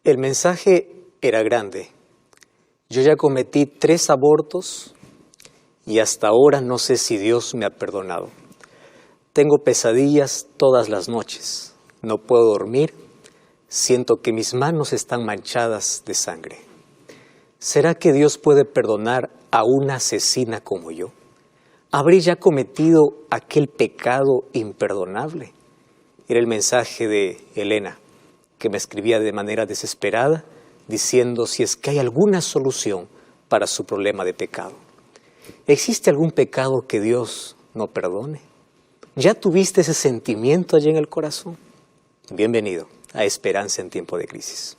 El mensaje era grande. Yo ya cometí 3 abortos y hasta ahora no sé si Dios me ha perdonado. Tengo pesadillas todas las noches. No puedo dormir. Siento que mis manos están manchadas de sangre. ¿Será que Dios puede perdonar a una asesina como yo? ¿Habré ya cometido aquel pecado imperdonable? Era el mensaje de Elena, que me escribía de manera desesperada, diciendo si es que hay alguna solución para su problema de pecado. ¿Existe algún pecado que Dios no perdone? ¿Ya tuviste ese sentimiento allí en el corazón? Bienvenido a Esperanza en Tiempo de Crisis.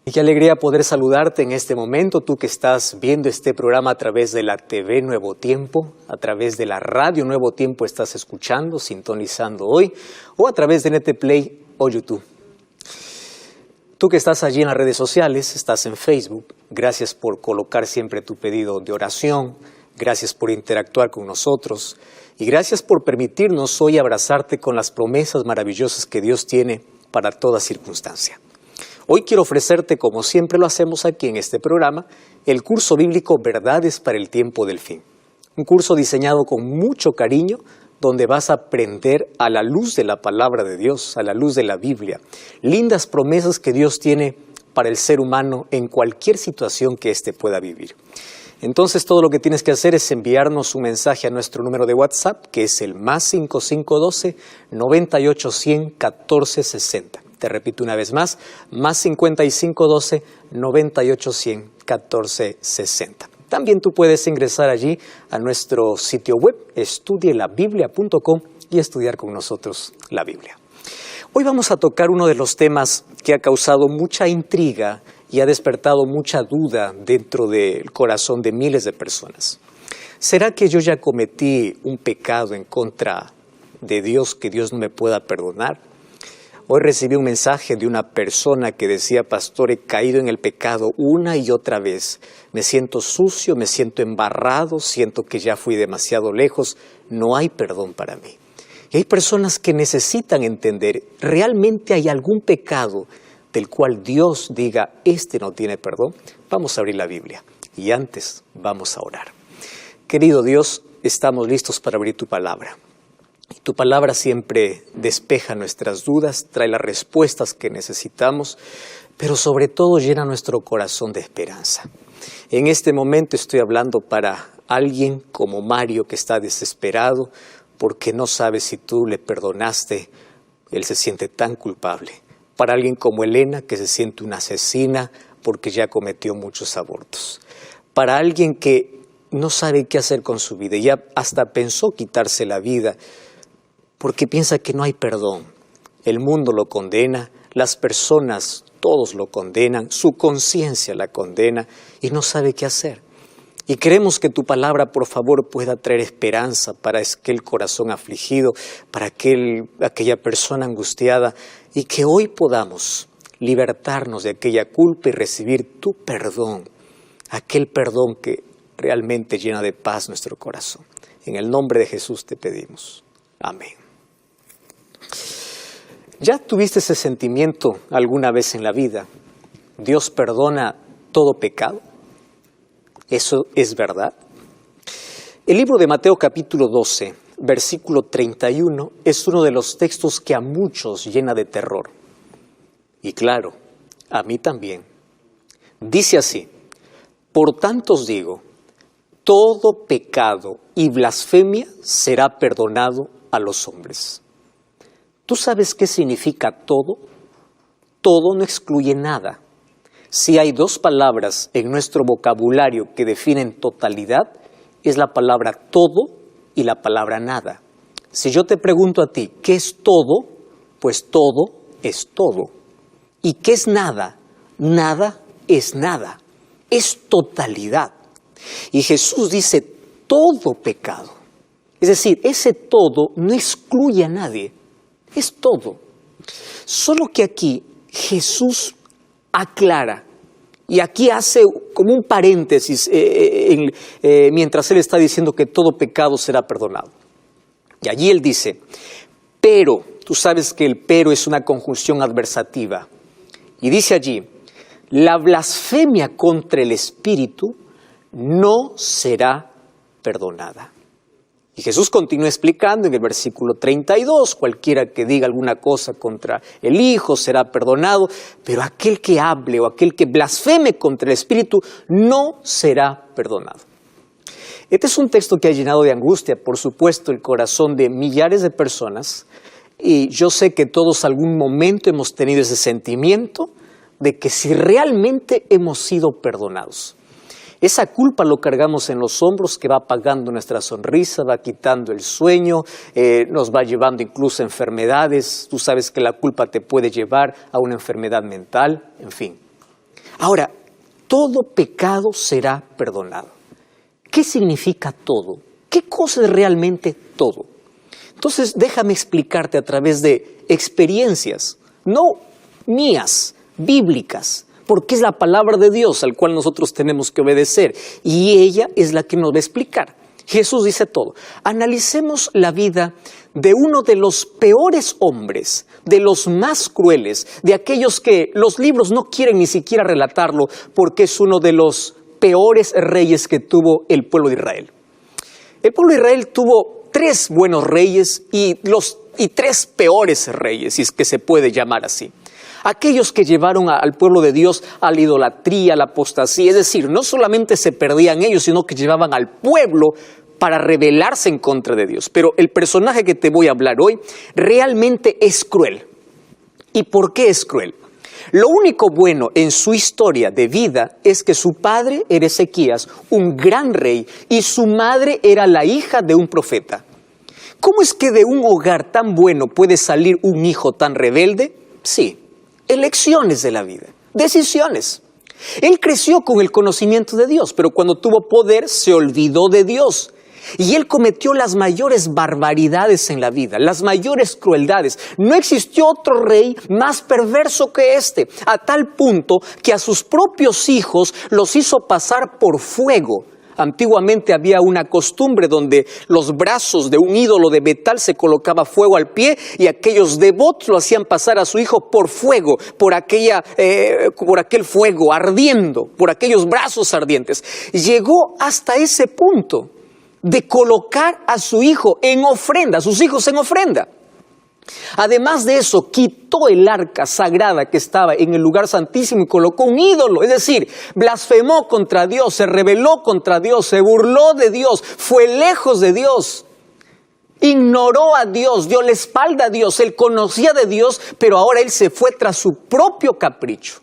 Y qué alegría poder saludarte en este momento, tú que estás viendo este programa a través de la TV Nuevo Tiempo, a través de la radio Nuevo Tiempo estás escuchando, sintonizando hoy, o a través de NTPlay o YouTube. Tú que estás allí en las redes sociales, estás en Facebook, gracias por colocar siempre tu pedido de oración, gracias por interactuar con nosotros y gracias por permitirnos hoy abrazarte con las promesas maravillosas que Dios tiene para toda circunstancia. Hoy quiero ofrecerte, como siempre lo hacemos aquí en este programa, el curso bíblico Verdades para el Tiempo del Fin. Un curso diseñado con mucho cariño, donde vas a aprender a la luz de la palabra de Dios, a la luz de la Biblia, lindas promesas que Dios tiene para el ser humano en cualquier situación que éste pueda vivir. Entonces todo lo que tienes que hacer es enviarnos un mensaje a nuestro número de WhatsApp, que es el +5512 9810 1460. Te repito una vez más, +5512 9810 1460. También tú puedes ingresar allí a nuestro sitio web, estudielabiblia.com, y estudiar con nosotros la Biblia. Hoy vamos a tocar uno de los temas que ha causado mucha intriga y ha despertado mucha duda dentro del corazón de miles de personas. ¿Será que yo ya cometí un pecado en contra de Dios que Dios no me pueda perdonar? Hoy recibí un mensaje de una persona que decía: pastor, he caído en el pecado una y otra vez. Me siento sucio, me siento embarrado, siento que ya fui demasiado lejos, no hay perdón para mí. Y hay personas que necesitan entender, ¿realmente hay algún pecado del cual Dios diga, este no tiene perdón? Vamos a abrir la Biblia y antes vamos a orar. Querido Dios, estamos listos para abrir tu palabra. Tu palabra siempre despeja nuestras dudas, trae las respuestas que necesitamos, pero sobre todo llena nuestro corazón de esperanza. En este momento estoy hablando para alguien como Mario, que está desesperado porque no sabe si tú le perdonaste. Él se siente tan culpable. Para alguien como Elena, que se siente una asesina porque ya cometió muchos abortos. Para alguien que no sabe qué hacer con su vida, ya hasta pensó quitarse la vida, porque piensa que no hay perdón. El mundo lo condena, las personas, todos lo condenan, su conciencia la condena y no sabe qué hacer. Y queremos que tu palabra, por favor, pueda traer esperanza para aquel corazón afligido, para aquella persona angustiada, y que hoy podamos libertarnos de aquella culpa y recibir tu perdón, aquel perdón que realmente llena de paz nuestro corazón. En el nombre de Jesús te pedimos. Amén. ¿Ya tuviste ese sentimiento alguna vez en la vida? ¿Dios perdona todo pecado? ¿Eso es verdad? El libro de Mateo capítulo 12, versículo 31, es uno de los textos que a muchos llena de terror. Y claro, a mí también. Dice así: por tanto os digo, todo pecado y blasfemia será perdonado a los hombres. ¿Tú sabes qué significa todo? Todo no excluye nada. Si hay 2 palabras en nuestro vocabulario que definen totalidad, es la palabra todo y la palabra nada. Si yo te pregunto a ti, ¿qué es todo? Pues todo es todo. ¿Y qué es nada? Nada es nada. Es totalidad. Y Jesús dice todo pecado. Es decir, ese todo no excluye a nadie. Es todo. Solo que aquí Jesús aclara, y aquí hace como un paréntesis mientras Él está diciendo que todo pecado será perdonado. Y allí Él dice, pero, tú sabes que el pero es una conjunción adversativa, y dice allí, la blasfemia contra el Espíritu no será perdonada. Y Jesús continúa explicando en el versículo 32, cualquiera que diga alguna cosa contra el Hijo será perdonado, pero aquel que hable o aquel que blasfeme contra el Espíritu no será perdonado. Este es un texto que ha llenado de angustia, por supuesto, el corazón de millares de personas, y yo sé que todos algún momento hemos tenido ese sentimiento de que si realmente hemos sido perdonados. Esa culpa lo cargamos en los hombros que va apagando nuestra sonrisa, va quitando el sueño, nos va llevando incluso a enfermedades. Tú sabes que la culpa te puede llevar a una enfermedad mental, en fin. Ahora, todo pecado será perdonado. ¿Qué significa todo? ¿Qué cosa es realmente todo? Entonces, déjame explicarte a través de experiencias, no mías, bíblicas, porque es la palabra de Dios al cual nosotros tenemos que obedecer y ella es la que nos va a explicar. Jesús dice todo. Analicemos la vida de uno de los peores hombres, de los más crueles, de aquellos que los libros no quieren ni siquiera relatarlo porque es uno de los peores reyes que tuvo el pueblo de Israel. El pueblo de Israel tuvo 3 buenos reyes y 3 peores reyes, si es que se puede llamar así. Aquellos que llevaron al pueblo de Dios a la idolatría, a la apostasía, es decir, no solamente se perdían ellos, sino que llevaban al pueblo para rebelarse en contra de Dios. Pero el personaje que te voy a hablar hoy realmente es cruel. ¿Y por qué es cruel? Lo único bueno en su historia de vida es que su padre era Ezequías, un gran rey, y su madre era la hija de un profeta. ¿Cómo es que de un hogar tan bueno puede salir un hijo tan rebelde? Sí. Elecciones de la vida, decisiones. Él creció con el conocimiento de Dios, pero cuando tuvo poder se olvidó de Dios. Y él cometió las mayores barbaridades en la vida, las mayores crueldades. No existió otro rey más perverso que este, a tal punto que a sus propios hijos los hizo pasar por fuego. Antiguamente había una costumbre donde los brazos de un ídolo de metal se colocaba fuego al pie y aquellos devotos lo hacían pasar a su hijo por fuego, por aquel fuego ardiendo, por aquellos brazos ardientes. Llegó hasta ese punto de colocar a su hijo en ofrenda, a sus hijos en ofrenda. Además de eso, quitó el arca sagrada que estaba en el lugar santísimo y colocó un ídolo, es decir, blasfemó contra Dios, se rebeló contra Dios, se burló de Dios, fue lejos de Dios, ignoró a Dios, dio la espalda a Dios, él conocía de Dios, pero ahora él se fue tras su propio capricho.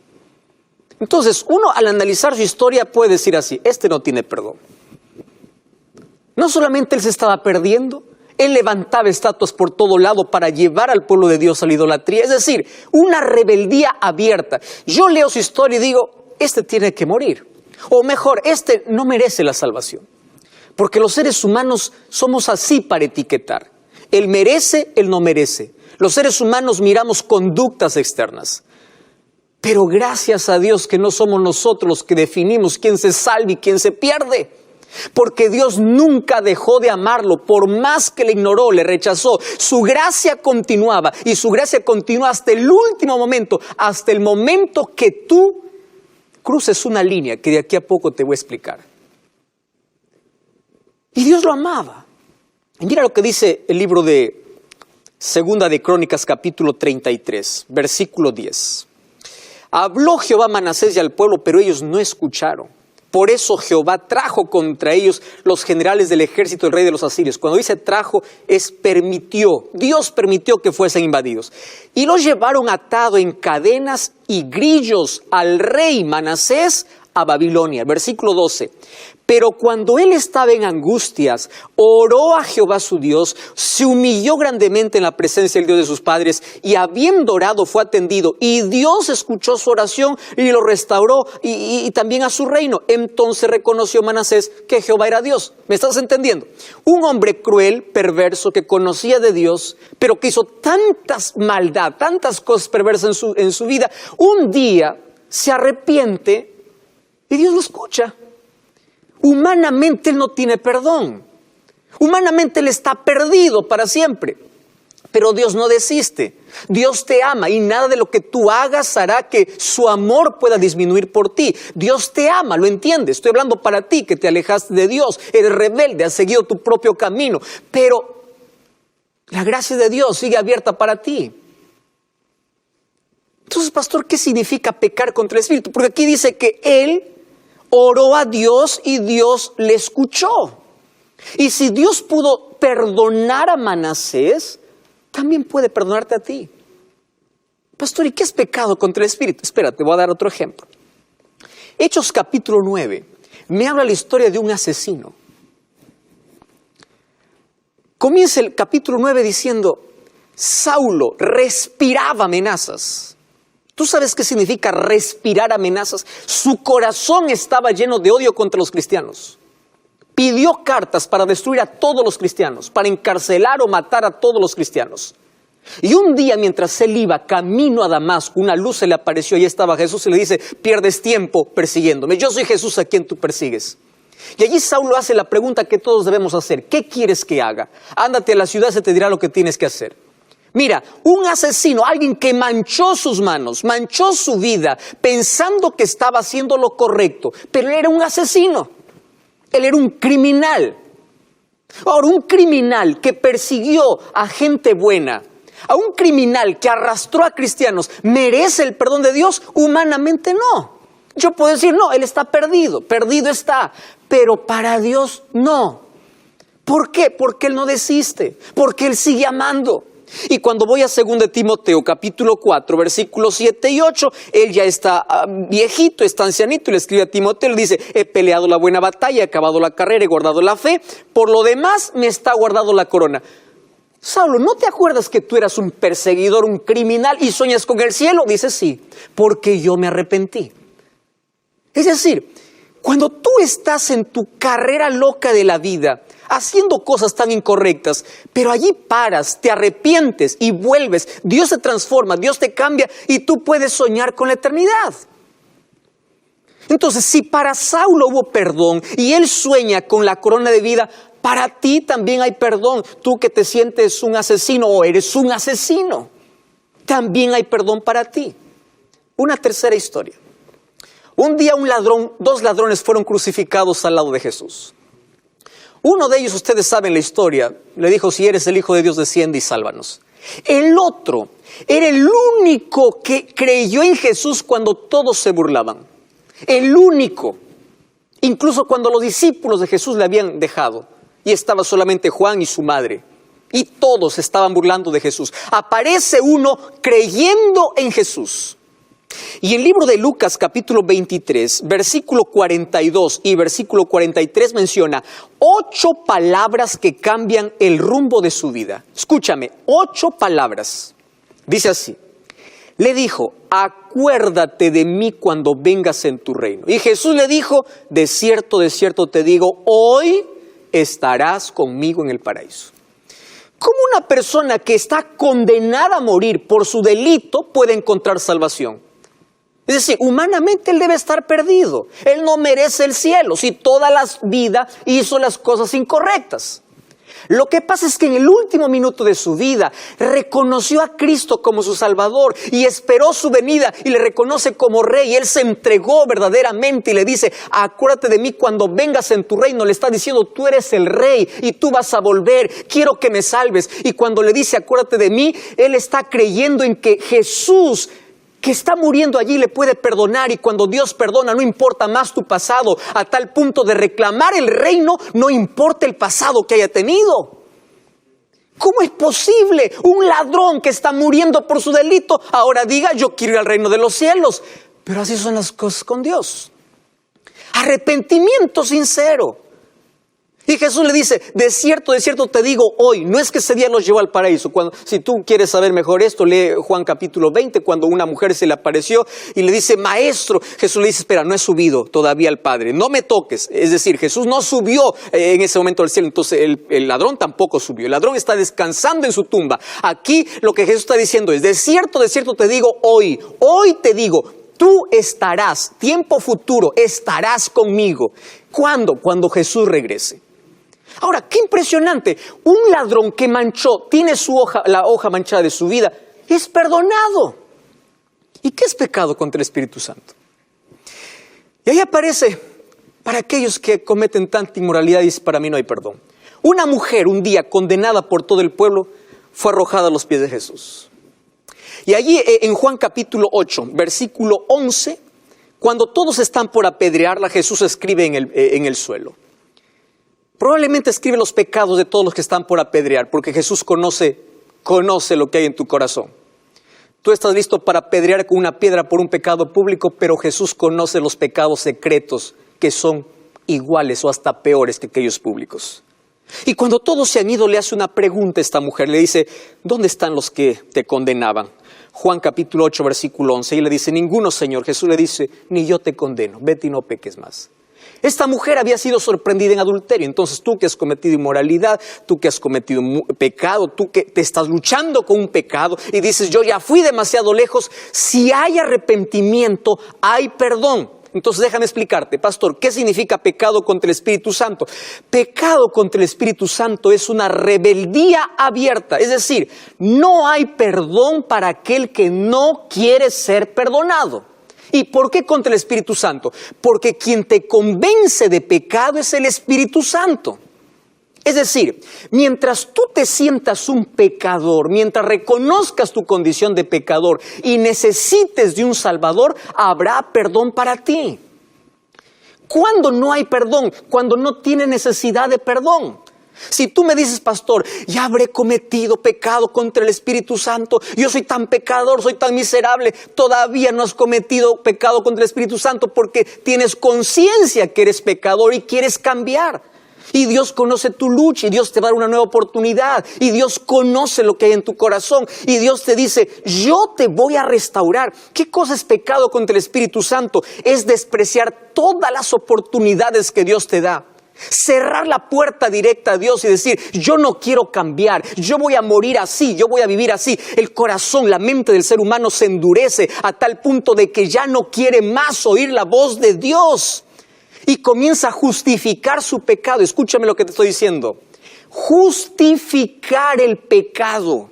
Entonces, uno al analizar su historia puede decir así, este no tiene perdón. No solamente él se estaba perdiendo, él levantaba estatuas por todo lado para llevar al pueblo de Dios a la idolatría. Es decir, una rebeldía abierta. Yo leo su historia y digo, este tiene que morir. O mejor, este no merece la salvación. Porque los seres humanos somos así para etiquetar. Él merece, él no merece. Los seres humanos miramos conductas externas. Pero gracias a Dios que no somos nosotros los que definimos quién se salva y quién se pierde. Porque Dios nunca dejó de amarlo, por más que le ignoró, le rechazó. Su gracia continuaba y su gracia continúa hasta el último momento, hasta el momento que tú cruces una línea que de aquí a poco te voy a explicar. Y Dios lo amaba. Y mira lo que dice el libro de Segunda de Crónicas, capítulo 33, versículo 10. Habló Jehová a Manasés y al pueblo, pero ellos no escucharon. Por eso Jehová trajo contra ellos los generales del ejército del rey de los asirios. Cuando dice trajo, es permitió. Dios permitió que fuesen invadidos. Y los llevaron atado en cadenas y grillos al rey Manasés a Babilonia. Versículo 12. Pero cuando él estaba en angustias, oró a Jehová su Dios, se humilló grandemente en la presencia del Dios de sus padres, y habiendo orado fue atendido, y Dios escuchó su oración y lo restauró, y también a su reino. Entonces reconoció Manasés que Jehová era Dios. ¿Me estás entendiendo? Un hombre cruel, perverso, que conocía de Dios, pero que hizo tantas maldad, tantas cosas perversas en su vida, un día se arrepiente y Dios lo escucha. Humanamente él no tiene perdón. Humanamente él está perdido para siempre. Pero Dios no desiste. Dios te ama y nada de lo que tú hagas hará que su amor pueda disminuir por ti. Dios te ama, ¿lo entiendes? Estoy hablando para ti que te alejaste de Dios, eres rebelde, has seguido tu propio camino. Pero la gracia de Dios sigue abierta para ti. Entonces, pastor, ¿qué significa pecar contra el Espíritu? Porque aquí dice que él oró a Dios y Dios le escuchó. Y si Dios pudo perdonar a Manasés, también puede perdonarte a ti. Pastor, ¿y qué es pecado contra el Espíritu? Espérate, voy a dar otro ejemplo. Hechos capítulo 9, me habla la historia de un asesino. Comienza el capítulo 9 diciendo, Saulo respiraba amenazas. ¿Tú sabes qué significa respirar amenazas? Su corazón estaba lleno de odio contra los cristianos. Pidió cartas para destruir a todos los cristianos, para encarcelar o matar a todos los cristianos. Y un día, mientras él iba camino a Damasco, una luz se le apareció y estaba Jesús y le dice, pierdes tiempo persiguiéndome, yo soy Jesús a quien tú persigues. Y allí Saulo hace la pregunta que todos debemos hacer, ¿qué quieres que haga? Ándate a la ciudad, se te dirá lo que tienes que hacer. Mira, un asesino, alguien que manchó sus manos, manchó su vida, pensando que estaba haciendo lo correcto, pero él era un asesino. Él era un criminal. Ahora, un criminal que persiguió a gente buena, a un criminal que arrastró a cristianos, ¿merece el perdón de Dios? Humanamente no. Yo puedo decir, no, él está perdido, perdido está, pero para Dios no. ¿Por qué? Porque él no desiste, porque él sigue amando. Y cuando voy a 2 Timoteo capítulo 4, versículos 7 y 8, él ya está viejito, está ancianito, y le escribe a Timoteo, le dice, he peleado la buena batalla, he acabado la carrera, he guardado la fe, por lo demás me está guardado la corona. Saulo, ¿no te acuerdas que tú eras un perseguidor, un criminal y sueñas con el cielo? Dice, sí, porque yo me arrepentí. Es decir, cuando tú estás en tu carrera loca de la vida, haciendo cosas tan incorrectas, pero allí paras, te arrepientes y vuelves, Dios te transforma, Dios te cambia y tú puedes soñar con la eternidad. Entonces, si para Saulo hubo perdón y él sueña con la corona de vida, para ti también hay perdón. Tú que te sientes un asesino o eres un asesino, también hay perdón para ti. Una tercera historia. Un día dos ladrones fueron crucificados al lado de Jesús. Uno de ellos, ustedes saben la historia, le dijo, si eres el Hijo de Dios, desciende y sálvanos. El otro era el único que creyó en Jesús cuando todos se burlaban. El único, incluso cuando los discípulos de Jesús le habían dejado y estaba solamente Juan y su madre. Y todos estaban burlando de Jesús. Aparece uno creyendo en Jesús. Y el libro de Lucas capítulo 23, versículo 42 y versículo 43 menciona 8 palabras que cambian el rumbo de su vida. Escúchame, 8 palabras. Dice así, le dijo, acuérdate de mí cuando vengas en tu reino. Y Jesús le dijo, de cierto te digo, hoy estarás conmigo en el paraíso. ¿Cómo una persona que está condenada a morir por su delito puede encontrar salvación? Es decir, humanamente él debe estar perdido. Él no merece el cielo si toda la vida hizo las cosas incorrectas. Lo que pasa es que en el último minuto de su vida reconoció a Cristo como su Salvador y esperó su venida y le reconoce como Rey. Él se entregó verdaderamente y le dice, acuérdate de mí cuando vengas en tu reino. Le está diciendo, tú eres el Rey y tú vas a volver, quiero que me salves. Y cuando le dice, acuérdate de mí, él está creyendo en que Jesús, que está muriendo allí, le puede perdonar. Y cuando Dios perdona, no importa más tu pasado, a tal punto de reclamar el reino, no importa el pasado que haya tenido. ¿Cómo es posible un ladrón que está muriendo por su delito ahora diga, yo quiero ir al reino de los cielos? Pero así son las cosas con Dios. Arrepentimiento sincero. Y Jesús le dice, de cierto te digo hoy, no es que ese día los llevó al paraíso. Si tú quieres saber mejor esto, lee Juan capítulo 20, cuando una mujer se le apareció y le dice, maestro. Jesús le dice, espera, no he subido todavía al Padre, no me toques. Es decir, Jesús no subió en ese momento al cielo, entonces el ladrón tampoco subió. El ladrón está descansando en su tumba. Aquí lo que Jesús está diciendo es, de cierto te digo hoy te digo, tú estarás, tiempo futuro, estarás conmigo. ¿Cuándo? Cuando Jesús regrese. Ahora, qué impresionante. Un ladrón que manchó, tiene la hoja manchada de su vida, es perdonado. ¿Y qué es pecado contra el Espíritu Santo? Y ahí aparece, para aquellos que cometen tanta inmoralidad, dice, para mí no hay perdón. Una mujer un día condenada por todo el pueblo fue arrojada a los pies de Jesús. Y allí en Juan capítulo 8, versículo 11, cuando todos están por apedrearla, Jesús escribe en el suelo. Probablemente escribe los pecados de todos los que están por apedrear, porque Jesús conoce lo que hay en tu corazón. Tú estás listo para apedrear con una piedra por un pecado público, pero Jesús conoce los pecados secretos que son iguales o hasta peores que aquellos públicos. Y cuando todos se han ido, le hace una pregunta a esta mujer. Le dice, ¿dónde están los que te condenaban? Juan capítulo 8, versículo 11. Y le dice, ninguno, Señor. Jesús le dice, ni yo te condeno. Vete y no peques más. Esta mujer había sido sorprendida en adulterio. Entonces tú que has cometido inmoralidad, tú que has cometido pecado, tú que te estás luchando con un pecado y dices, yo ya fui demasiado lejos. Si hay arrepentimiento, hay perdón. Entonces déjame explicarte, pastor, ¿qué significa pecado contra el Espíritu Santo? Pecado contra el Espíritu Santo es una rebeldía abierta. Es decir, no hay perdón para aquel que no quiere ser perdonado. ¿Y por qué contra el Espíritu Santo? Porque quien te convence de pecado es el Espíritu Santo. Es decir, mientras tú te sientas un pecador, mientras reconozcas tu condición de pecador y necesites de un Salvador, habrá perdón para ti. ¿Cuándo no hay perdón? Cuando no tiene necesidad de perdón. Si tú me dices, pastor, ya habré cometido pecado contra el Espíritu Santo, yo soy tan pecador, soy tan miserable, todavía no has cometido pecado contra el Espíritu Santo porque tienes conciencia que eres pecador y quieres cambiar. Y Dios conoce tu lucha y Dios te va a dar una nueva oportunidad y Dios conoce lo que hay en tu corazón y Dios te dice, yo te voy a restaurar. ¿Qué cosa es pecado contra el Espíritu Santo? Es despreciar todas las oportunidades que Dios te da. Cerrar la puerta directa a Dios y decir, yo no quiero cambiar, yo voy a morir así, yo voy a vivir así. El corazón, la mente del ser humano se endurece a tal punto de que ya no quiere más oír la voz de Dios. Y comienza a justificar su pecado. Escúchame lo que te estoy diciendo. Justificar el pecado.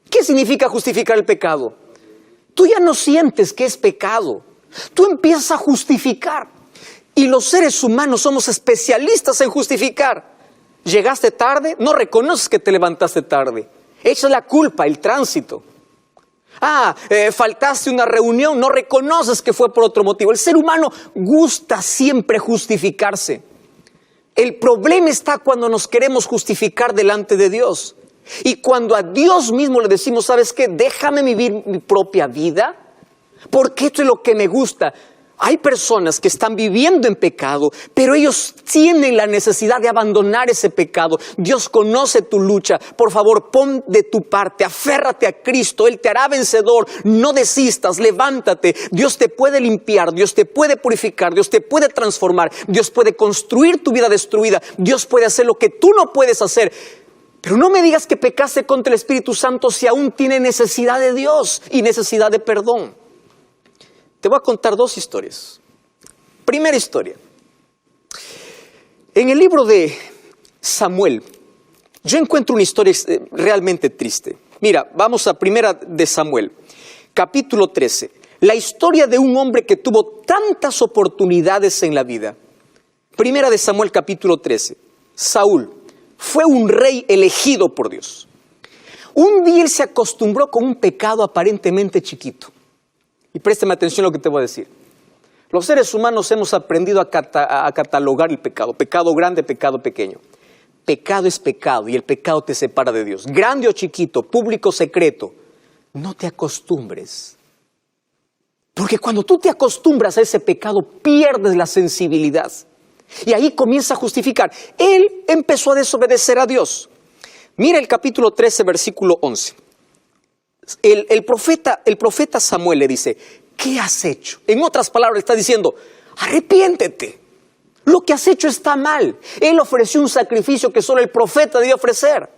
¿Qué significa justificar el pecado? Tú ya no sientes que es pecado. Tú empiezas a justificar. Y los seres humanos somos especialistas en justificar. Llegaste tarde, no reconoces que te levantaste tarde. Echas la culpa, el tránsito. Faltaste una reunión, no reconoces que fue por otro motivo. El ser humano gusta siempre justificarse. El problema está cuando nos queremos justificar delante de Dios. Y cuando a Dios mismo le decimos, ¿sabes qué? Déjame vivir mi propia vida, porque esto es lo que me gusta. Hay personas que están viviendo en pecado, pero ellos tienen la necesidad de abandonar ese pecado. Dios conoce tu lucha. Por favor, pon de tu parte, aférrate a Cristo. Él te hará vencedor. No desistas, levántate. Dios te puede limpiar, Dios te puede purificar, Dios te puede transformar. Dios puede construir tu vida destruida. Dios puede hacer lo que tú no puedes hacer. Pero no me digas que pecaste contra el Espíritu Santo si aún tiene necesidad de Dios y necesidad de perdón. Te voy a contar dos historias. Primera historia. En el libro de Samuel, yo encuentro una historia realmente triste. Mira, vamos a Primera de Samuel, capítulo 13. La historia de un hombre que tuvo tantas oportunidades en la vida. Primera de Samuel, capítulo 13. Saúl fue un rey elegido por Dios. Un día él se acostumbró con un pecado aparentemente chiquito. Y préstame atención a lo que te voy a decir. Los seres humanos hemos aprendido a catalogar el pecado. Pecado grande, pecado pequeño. Pecado es pecado y el pecado te separa de Dios. Grande o chiquito, público o secreto. No te acostumbres. Porque cuando tú te acostumbras a ese pecado, pierdes la sensibilidad. Y ahí comienza a justificar. Él empezó a desobedecer a Dios. Mira el capítulo 13, versículo 11. El profeta Samuel le dice, ¿qué has hecho? En otras palabras, está diciendo, arrepiéntete. Lo que has hecho está mal. Él ofreció un sacrificio que solo el profeta debía ofrecer.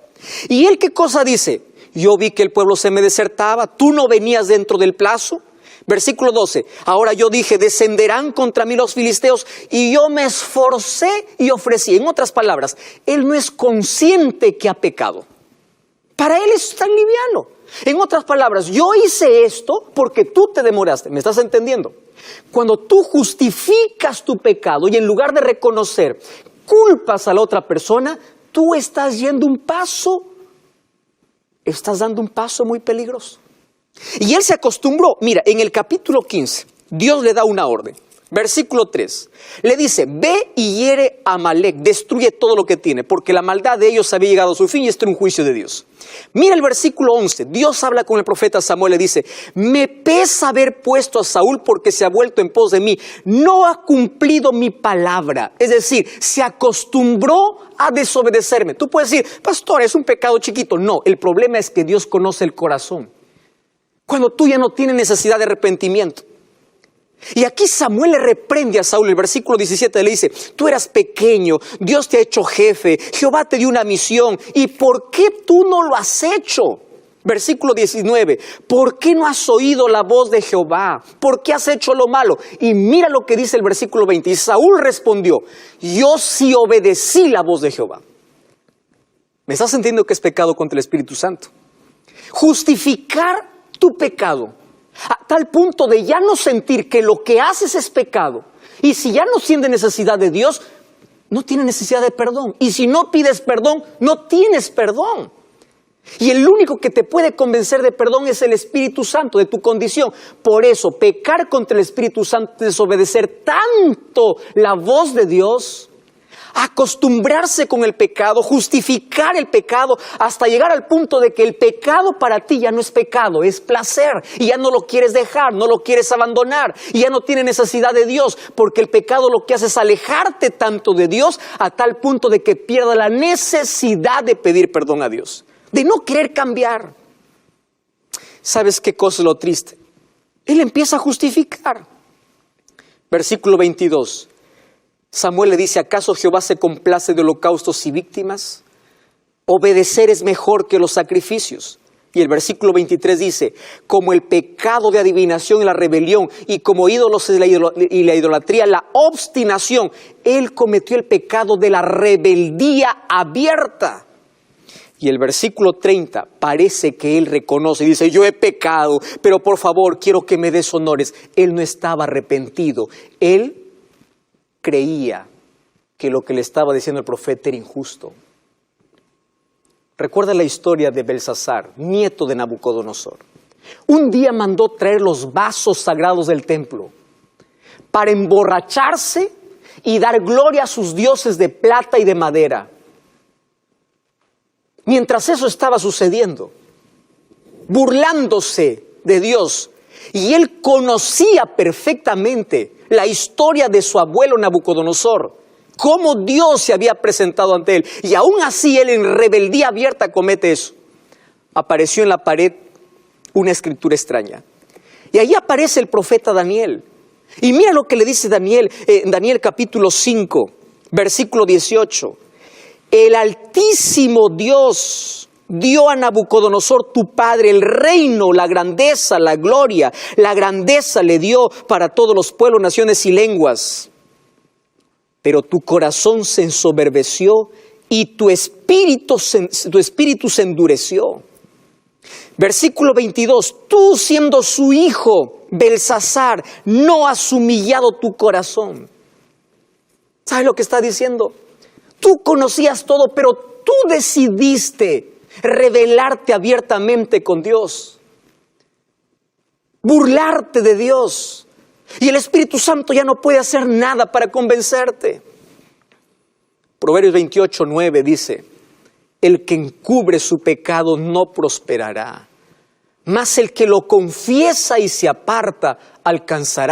¿Y él qué cosa dice? Yo vi que el pueblo se me desertaba, tú no venías dentro del plazo. Versículo 12, ahora yo dije, descenderán contra mí los filisteos, y yo me esforcé y ofrecí. En otras palabras, él no es consciente que ha pecado. Para él es tan liviano. En otras palabras, yo hice esto porque tú te demoraste. ¿Me estás entendiendo? Cuando tú justificas tu pecado y en lugar de reconocer, culpas a la otra persona, tú estás dando un paso muy peligroso. Y él se acostumbró. Mira, en el capítulo 15, Dios le da una orden. Versículo 3, le dice, ve y hiere a Amalec, destruye todo lo que tiene, porque la maldad de ellos había llegado a su fin y este era un juicio de Dios. Mira el versículo 11, Dios habla con el profeta Samuel, le dice, me pesa haber puesto a Saúl porque se ha vuelto en pos de mí, no ha cumplido mi palabra, es decir, se acostumbró a desobedecerme. Tú puedes decir, pastor, es un pecado chiquito. No, el problema es que Dios conoce el corazón. Cuando tú ya no tienes necesidad de arrepentimiento. Y aquí Samuel le reprende a Saúl. El versículo 17 le dice, tú eras pequeño, Dios te ha hecho jefe, Jehová te dio una misión, ¿y por qué tú no lo has hecho? Versículo 19, ¿por qué no has oído la voz de Jehová? ¿Por qué has hecho lo malo? Y mira lo que dice el versículo 20, y Saúl respondió, yo sí obedecí la voz de Jehová. ¿Me estás entendiendo que es pecado contra el Espíritu Santo? Justificar tu pecado a tal punto de ya no sentir que lo que haces es pecado. Y si ya no sientes necesidad de Dios, no tienes necesidad de perdón. Y si no pides perdón, no tienes perdón. Y el único que te puede convencer de perdón es el Espíritu Santo, de tu condición. Por eso, pecar contra el Espíritu Santo es desobedecer tanto la voz de Dios, acostumbrarse con el pecado, justificar el pecado, hasta llegar al punto de que el pecado para ti ya no es pecado, es placer, y ya no lo quieres dejar, no lo quieres abandonar, y ya no tienes necesidad de Dios, porque el pecado lo que hace es alejarte tanto de Dios, a tal punto de que pierda la necesidad de pedir perdón a Dios, de no querer cambiar. ¿Sabes qué cosa es lo triste? Él empieza a justificar. Versículo 22. Samuel le dice, ¿acaso Jehová se complace de holocaustos y víctimas? Obedecer es mejor que los sacrificios. Y el versículo 23 dice, como el pecado de adivinación y la rebelión, y como ídolos y la idolatría, la obstinación, él cometió el pecado de la rebeldía abierta. Y el versículo 30 parece que él reconoce y dice, yo he pecado, pero por favor quiero que me des honores. Él no estaba arrepentido, él creía que lo que le estaba diciendo el profeta era injusto. Recuerda la historia de Belsasar, nieto de Nabucodonosor. Un día mandó traer los vasos sagrados del templo para emborracharse y dar gloria a sus dioses de plata y de madera. Mientras eso estaba sucediendo, burlándose de Dios, y él conocía perfectamente la historia de su abuelo Nabucodonosor, cómo Dios se había presentado ante él, y aún así él en rebeldía abierta comete eso. Apareció en la pared una escritura extraña, y ahí aparece el profeta Daniel, y mira lo que le dice Daniel, en Daniel capítulo 5, versículo 18, el Altísimo Dios dio a Nabucodonosor tu padre el reino, la grandeza, la gloria, la grandeza le dio para todos los pueblos, naciones y lenguas. Pero tu corazón se ensoberbeció y tu espíritu se endureció. Versículo 22, tú siendo su hijo, Belsasar, no has humillado tu corazón. ¿Sabes lo que está diciendo? Tú conocías todo, pero tú decidiste rebelarte abiertamente con Dios, burlarte de Dios, y el Espíritu Santo ya no puede hacer nada para convencerte. Proverbios 28:9 dice, el que encubre su pecado no prosperará, mas el que lo confiesa y se aparta alcanzará